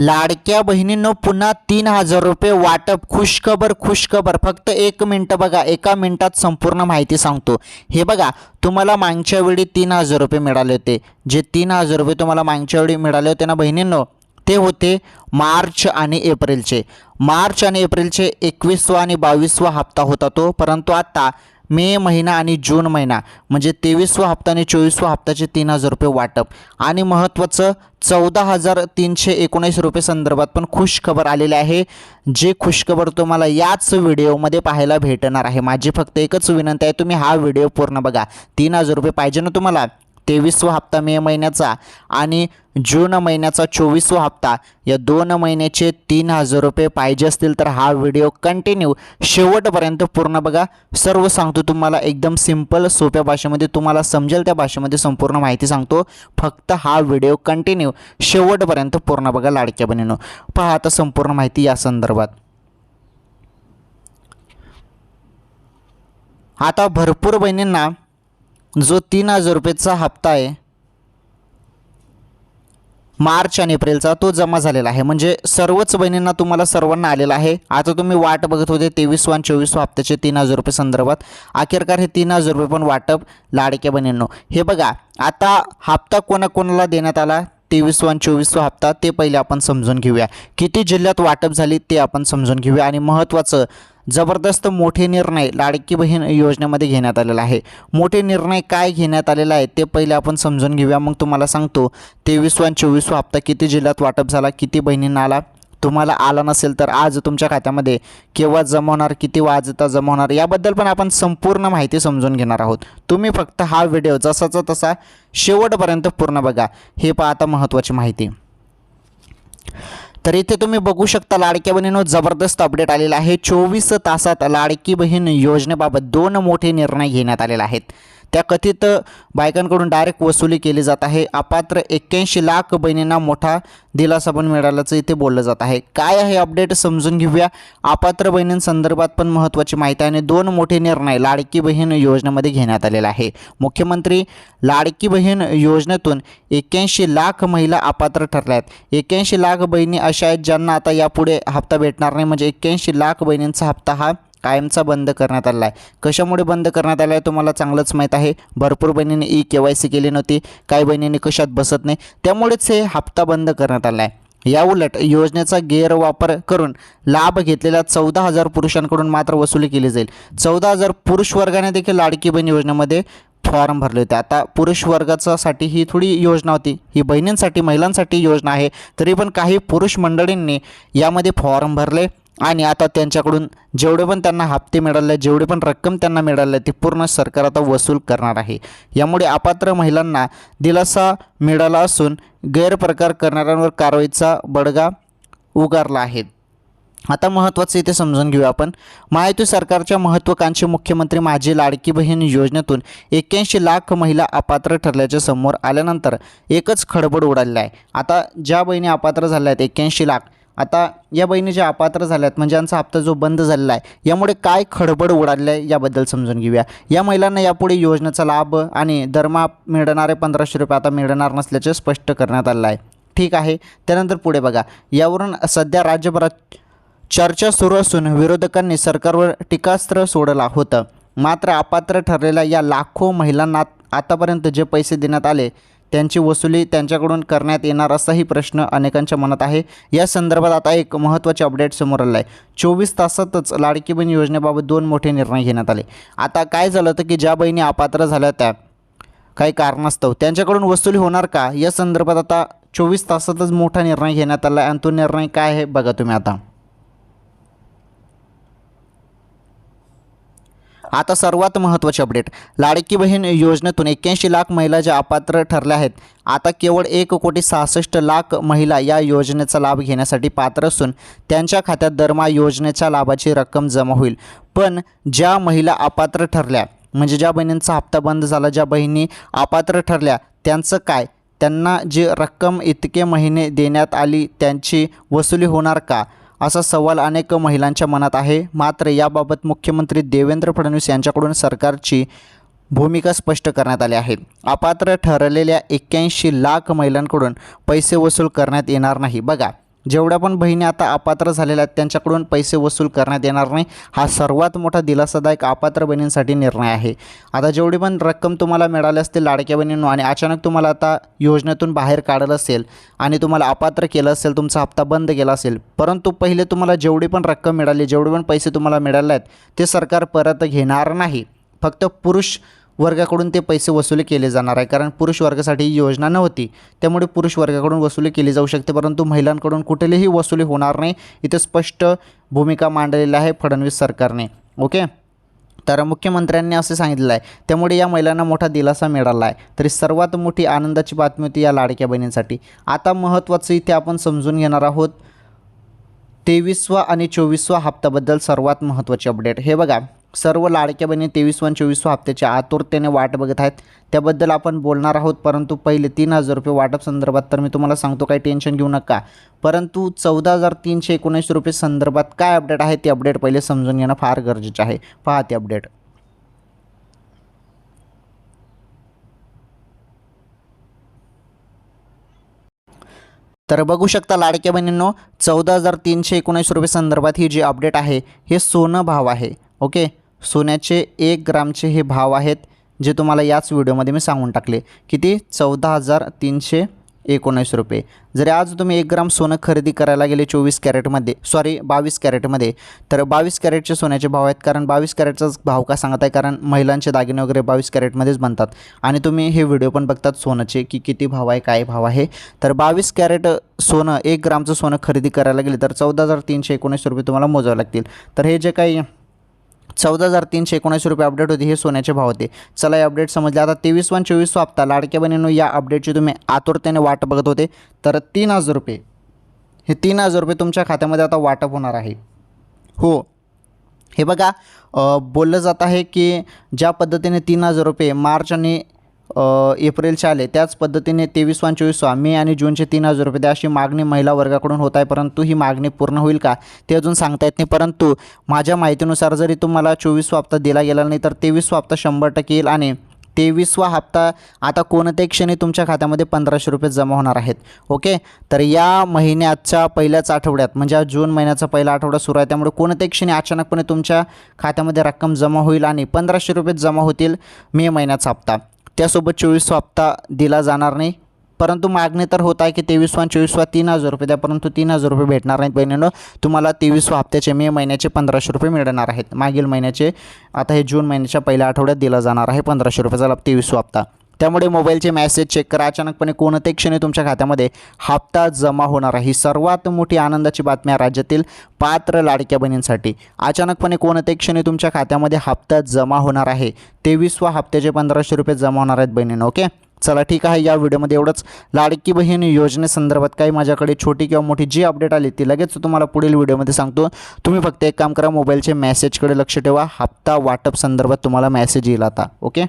लाडक्या बहिणींनो पुन्हा 3,000 रुपये वाटप. खुशखबर खुशखबर. फक्त 1 मिनिट बघा, 1 मिनिटात संपूर्ण माहिती सांगतो. हे बघा, तुम्हाला मागच्या वेळी 3,000 रुपये मिळाले होते. जे 3,000 रुपये तुम्हाला मागच्या वेळी मिळाले होते ना बहिणींनो, ते होते मार्च आणि एप्रिलचे. मार्च आणि एप्रिलचे 21वा आणि 22वा हप्ता होता तो. परंतु आता मे महिना आणि जून महिना म्हणजे 23वा हप्ता आणि 24वा हप्त्याचे 3,000 रुपये वाटप. आणि महत्त्वाचं 14,319 रुपये संदर्भात पण खुशखबर आलेली आहे. जे खुशखबर तुम्हाला याच व्हिडिओमध्ये पाहायला भेटणार आहे. माझी फक्त एकच विनंती आहे, तुम्ही हा व्हिडिओ पूर्ण बघा. 3,000 रुपये पाहिजे ना तुम्हाला. 23वा हप्ता मे महिन्याचा आणि जून महिन्याचा 24वा हप्ता, या 2 महिन्याचे 3,000 रुपये पाहिजे असतील तर हा व्हिडिओ कंटिन्यू शेवटपर्यंत पूर्ण बघा. सर्व सांगतो तुम्हाला, एकदम सिंपल सोप्या भाषेमध्ये तुम्हाला समजेल त्या भाषेमध्ये संपूर्ण माहिती सांगतो. फक्त हा व्हिडिओ कंटिन्यू शेवटपर्यंत पूर्ण बघा लाडक्या बहिणींनो. पहा आता संपूर्ण माहिती या संदर्भात. आता भरपूर बहिणींना जो 3,000 रुपयेचा हप्ता आहे मार्च आणि एप्रिलचा, तो जमा झालेला आहे. म्हणजे सर्वच बहिणींना तुम्हाला सर्वांना आलेला आहे. आता तुम्ही वाट बघत होते 23वा आणि 24वा हप्त्याचे 3,000 रुपये संदर्भात. अखेरकार हे 3,000 रुपये पण वाटप लाडक्या बहिणींनो. हे बघा, आता हप्ता कोणाकोणाला देण्यात आला 23वा आणि 24वा हप्ता, ते पहिले आपण समजून घेऊया. किती जिल्ह्यात वाटप झाली ते आपण समजून घेऊया. आणि महत्त्वाचं जबरदस्त मोठे निर्णय लाडकी बहीण योजनेमध्ये घेण्यात आलेला आहे. मोठे निर्णय काय घेण्यात आलेला आहे ते पहिले आपण समजून घेऊया. मग तुम्हाला सांगतो 23वा आणि 24वा हप्ता किती जिल्ह्यात वाटप झाला, किती बहिणींना आला. तुम्हाला आला नसेल तर आज तुमच्या खात्यामध्ये केव्हा जमा होणार, किती वाजता जमा होणार, याबद्दल पण आपण संपूर्ण माहिती समजून घेणार आहोत. तुम्ही फक्त हा व्हिडिओ जसाचा तसा शेवटपर्यंत पूर्ण बघा. हे पहा आता महत्त्वाची माहिती. तर इथे तुम्ही बघू शकता लाडक्या बहिणींनो, जबरदस्त अपडेट आलेला आहे. 24 तासात लाडकी बहीण योजनेबाबत 2 मोठे निर्णय घेण्यात आलेले आहेत. त्या कथित बायकांकडून डायरेक्ट वसुली केली जात आहे. अपात्र 81 लाख बहिणींना मोठा दिलासा पण मिळाल्याचं इथे बोललं जात आहे. काय आहे अपडेट समजून घेऊया. अपात्र बहिणींसंदर्भात पण महत्त्वाची माहिती आहे आणि 2 मोठे निर्णय लाडकी बहीण योजनेमध्ये घेण्यात आलेला आहे. मुख्यमंत्री लाडकी बहीण योजनेतून 81 लाख महिला अपात्र ठरल्या आहेत. 81 लाख बहिणी अशा आहेत ज्यांना आता यापुढे हप्ता भेटणार नाही. म्हणजे 81 लाख बहिणींचा हप्ता हा कायमचा बंद करण्यात आला आहे. कशामुळे बंद करण्यात आला आहे तुम्हाला चांगलंच माहीत आहे. भरपूर बहिणींनी KYC केली नव्हती, काही बहिणींनी कशात बसत नाही, त्यामुळेच हे हप्ता बंद करण्यात आला आहे. याउलट योजनेचा गैरवापर करून लाभ घेतलेल्या 14,000 पुरुषांकडून मात्र वसुली केली जाईल. 14,000 पुरुष वर्गाने देखील लाडकी बहीण योजनेमध्ये फॉर्म भरले होते. आता पुरुष वर्गासाठी ही थोडी योजना होती, ही बहिणींसाठी महिलांसाठी योजना आहे. तरी पण काही पुरुष मंडळींनी यामध्ये फॉर्म भरले आणि आता त्यांच्याकडून जेवढे पण त्यांना हप्ते मिळाले, जेवढे पण रक्कम त्यांना मिळाले, ती पूर्ण सरकार आता वसूल करणार आहे. यामुळे अपात्र महिलांना दिलासा मिळाला असून गैरप्रकार करणाऱ्यांवर कारवाईचा बडगा उगारला आहे. आता महत्त्वाचं इथे समजून घेऊया आपण. महायुती सरकारच्या महत्त्वाकांक्षी मुख्यमंत्री माझी लाडकी बहीण योजनेतून 81 लाख महिला अपात्र ठरल्याचे समोर आल्यानंतर एकच खळबळ उडालेली आहे. आता ज्या बहिणी अपात्र झाल्या आहेत 81 लाख, आता या बहिणी ज्या अपात्र झाल्यात म्हणजे यांचा हप्ता जो बंद झालेला आहे, यामुळे काय खळबळ उडाली आहे याबद्दल समजून घेऊया. या महिलांना यापुढे योजनेचा लाभ आणि दरमहा मिळणारे 1,500 रुपये आता मिळणार नसल्याचे स्पष्ट करण्यात आलं आहे. ठीक आहे. त्यानंतर पुढे बघा. यावरून सध्या राज्यभरात चर्चा सुरू असून विरोधकांनी सरकारवर टीकास्त्र सोडलं होतं. मात्र अपात्र ठरलेल्या या लाखो महिलांना आतापर्यंत जे पैसे देण्यात आले त्यांची वसुली त्यांच्याकडून करण्यात येणार असाही प्रश्न अनेकांच्या मनात आहे. या संदर्भात आता एक महत्त्वाचे अपडेट समोर आलं आहे. 24 तासातच लाडकी बहीण योजनेबाबत 2 मोठे निर्णय घेण्यात आले. आता काय झालं होतं की ज्या बहिणी अपात्र झाल्या त्या काही कारणास्तव त्यांच्याकडून वसुली होणार का, या संदर्भात आता 24 तासातच मोठा निर्णय घेण्यात आला आहे. आणि तो निर्णय काय आहे बघा तुम्ही. आता सर्वात महत्त्वाचे अपडेट. लाडकी बहीण योजनेतून 81 लाख महिला ज्या अपात्र ठरल्या आहेत, आता केवळ 1,66,00,000 महिला या योजनेचा लाभ घेण्यासाठी पात्र असून त्यांच्या खात्यात दरमहा योजनेच्या लाभाची रक्कम जमा होईल. पण ज्या महिला अपात्र ठरल्या म्हणजे ज्या बहिणींचा हप्ता बंद झाला, ज्या बहिणी अपात्र ठरल्या, त्यांचं काय, त्यांना जी रक्कम इतके महिने देण्यात आली त्यांची वसुली होणार का, असा सवाल अनेक महिलांच्या मनात आहे. मात्र याबाबत मुख्यमंत्री देवेंद्र फडणवीस यांच्याकडून सरकारची भूमिका स्पष्ट करण्यात आली आहे. अपात्र ठरलेल्या 81 लाख महिलांकडून पैसे वसूल करण्यात येणार नाही. बघा, जेवढ्या पण बहिणी आता अपात्र झालेल्या आहेत त्यांच्याकडून पैसे वसूल करण्यात येणार नाही. हा सर्वात मोठा दिलासादायक अपात्र बहिणींसाठी निर्णय आहे. आता जेवढी पण रक्कम तुम्हाला मिळाली असते लाडक्या बहिणींनो आणि अचानक तुम्हाला आता योजनेतून बाहेर काढलं असेल आणि तुम्हाला अपात्र केलं असेल, तुमचा हप्ता बंद केला असेल, परंतु पहिले तुम्हाला जेवढी पण रक्कम मिळाली, जेवढे पण पैसे तुम्हाला मिळाले आहेत ते सरकार परत घेणार नाही. फक्त पुरुष वर्गाकडून ते पैसे वसूल केले जाणार आहे, कारण पुरुष वर्गासाठी ही योजना नव्हती. त्यामुळे पुरुष वर्गाकडून वसुली केली जाऊ शकते, परंतु महिलांकडून कुठलीही वसुली होणार नाही. इथे स्पष्ट भूमिका मांडलेली आहे फडणवीस सरकारने. ओके, तर मुख्यमंत्र्यांनी असे सांगितलं आहे. त्यामुळे या महिलांना मोठा दिलासा मिळाला आहे. तरी सर्वात मोठी आनंदाची बातमी होती या लाडक्या बहिणींसाठी. आता महत्त्वाचं इथे आपण समजून घेणार आहोत 23वा आणि 24वा हप्त्याबद्दल सर्वात महत्त्वाची अपडेट. हे बघा, सर्व लाडक्या बहिणी 23वा आणि 24वा हप्त्याच्या आतुरतेने वाट बघत आहेत. त्याबद्दल आपण बोलणार आहोत. परंतु पहिले 3,000 रुपये वाटप संदर्भात तर मी तुम्हाला सांगतो काही टेन्शन घेऊ नका. परंतु 14,319 रुपये संदर्भात काय अपडेट आहे ते अपडेट पहिले समजून घेणं फार गरजेचं आहे. पहा ते अपडेट. तर बघू शकता लाडक्या बहिणींनो, 14,319 रुपये संदर्भात ही जी अपडेट आहे हे सोनं भाव आहे. ओके, सोन्याचे 1 ग्रामचे हे भाव आहेत जे तुम्हाला याच व्हिडिओमध्ये मी सांगून टाकले. किती? 14,319 रुपये. जरी आज तुम्ही 1 ग्राम सोनं खरेदी करायला गेले 22 कॅरेटमध्ये, तर 22 कॅरेटचे सोन्याचे भाव आहेत. कारण 22 कॅरेटचाच भाव का सांगत आहे, कारण महिलांचे दागिने वगैरे 22 कॅरेटमध्येच बनतात. आणि तुम्ही हे व्हिडिओ पण बघतात सोन्याचे की किती भाव आहे, काय भाव आहे. तर 22 कॅरेट सोनं 1 ग्रामचं सोनं खरेदी करायला गेले तर 14,319 रुपये तुम्हाला मोजावे लागतील. तर हे जे काही 14,319 रुपये अपडेट होती हे सोन्याचे भाव होते. चला हे अपडेट समजले. आता 23वा आणि 24वा हप्ता लाडक्या बहिणींनो या अपडेटची तुम्ही आतुरतेने वाट बघत होते. तर 3,000 रुपये, हे 3,000 रुपये तुमच्या खात्यामध्ये आता वाटप होणार आहे. हो, हे बघा, बोललं जात आहे की ज्या पद्धतीने 3,000 रुपये मार्च आणि एप्रिलचे आले त्याच पद्धतीने 23वा आणि 24वा मे आणि जूनचे 3,000 रुपये अशी मागणी महिला वर्गाकडून होत आहे. परंतु ही मागणी पूर्ण होईल का ते अजून सांगता येत नाही. परंतु माझ्या माहितीनुसार जरी तुम्हाला 24वा हप्ता दिला गेला नाही तर 23वा हप्ता 100% येईल. आणि 23वा हप्ता आता कोणत्याही क्षणी तुमच्या खात्यामध्ये 1,500 रुपये जमा होणार आहेत. ओके, तर या महिन्याच्या पहिल्याच आठवड्यात म्हणजे जून महिन्याचा पहिला आठवडा सुरू आहे, त्यामुळे कोणत्याही क्षणी अचानकपणे तुमच्या खात्यामध्ये रक्कम जमा होईल आणि 1,500 रुपये जमा होतील मे महिन्याचा हप्ता. त्यासोबत 24वा हप्ता दिला जाणार नाही. परंतु मागणी तर होत आहे की 23वा आणि 24वा 3,000 रुपये द्या, परंतु 3,000 रुपये भेटणार नाहीत बहिणींनो. तुम्हाला 23वा हप्त्याचे मे महिन्याचे 1,500 रुपये मिळणार आहेत. मागील महिन्याचे आता हे जून महिन्याच्या पहिल्या आठवड्यात दिला जाणार आहे 1,500 रुपयाचा 23वा हप्ता. त्यामुळे मोबाईलचे मेसेज चेक करा. अचानकपणे कोणत्याही क्षणी तुमच्या खात्यामध्ये हप्ता जमा होणार आहे. ही सर्वात मोठी आनंदाची बातमी आहे राज्यातील पात्र लाडक्या बहिणींसाठी. अचानकपणे कोणत्याही क्षणी तुमच्या खात्यामध्ये हप्ता जमा होणार आहे. 23वा हप्त्याचे 1,500 रुपये जमा होणार आहेत बहिणींनो. ओके, चला ठीक आहे. या व्हिडिओमध्ये एवढंच. लाडकी बहीण योजनेसंदर्भात काही माझ्याकडे छोटी किंवा मोठी जी अपडेट आली ती लगेच तुम्हाला पुढील व्हिडिओमध्ये सांगतो. तुम्ही फक्त एक काम करा, मोबाईलचे मेसेजकडे लक्ष ठेवा. हप्ता वाटप संदर्भात तुम्हाला मेसेज येईल आता. ओके.